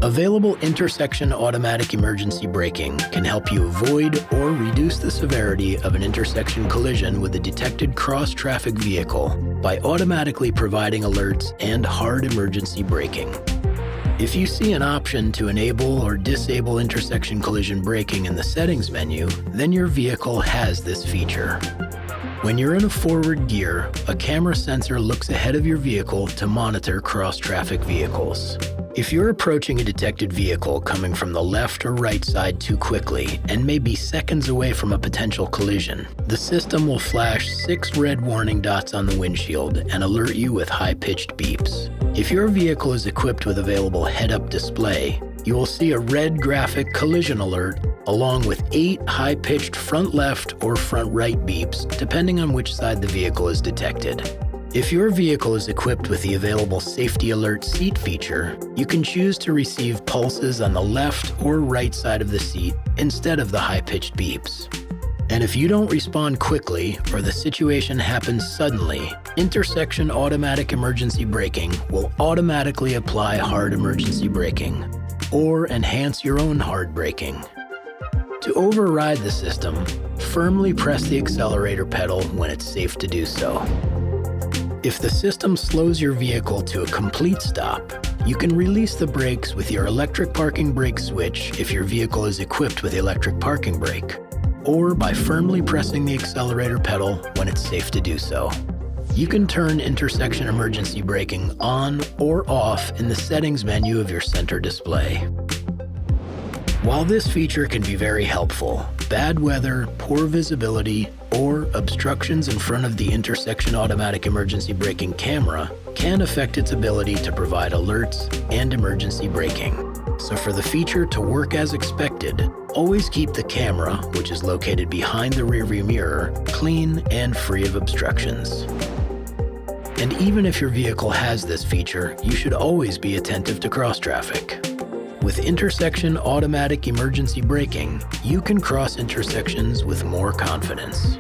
Available intersection automatic emergency braking can help you avoid or reduce the severity of an intersection collision with a detected cross-traffic vehicle by automatically providing alerts and hard emergency braking. If you see an option to enable or disable intersection collision braking in the settings menu, then your vehicle has this feature. When you're in a forward gear, a camera sensor looks ahead of your vehicle to monitor cross-traffic vehicles. If you're approaching a detected vehicle coming from the left or right side too quickly and may be seconds away from a potential collision, the system will flash 6 red warning dots on the windshield and alert you with high-pitched beeps. If your vehicle is equipped with available head-up display, you will see a red graphic collision alert along with 8 high-pitched front left or front right beeps, depending on which side the vehicle is detected. If your vehicle is equipped with the available Safety Alert Seat feature, you can choose to receive pulses on the left or right side of the seat instead of the high-pitched beeps. And if you don't respond quickly or the situation happens suddenly, intersection automatic emergency braking will automatically apply hard emergency braking or enhance your own hard braking. To override the system, firmly press the accelerator pedal when it's safe to do so. If the system slows your vehicle to a complete stop, you can release the brakes with your electric parking brake switch if your vehicle is equipped with the electric parking brake, or by firmly pressing the accelerator pedal when it's safe to do so. You can turn intersection emergency braking on or off in the settings menu of your center display. While this feature can be very helpful, bad weather, poor visibility, or obstructions in front of the intersection automatic emergency braking camera can affect its ability to provide alerts and emergency braking. So for the feature to work as expected, always keep the camera, which is located behind the rearview mirror, clean and free of obstructions. And even if your vehicle has this feature, you should always be attentive to cross traffic. With intersection automatic emergency braking, you can cross intersections with more confidence.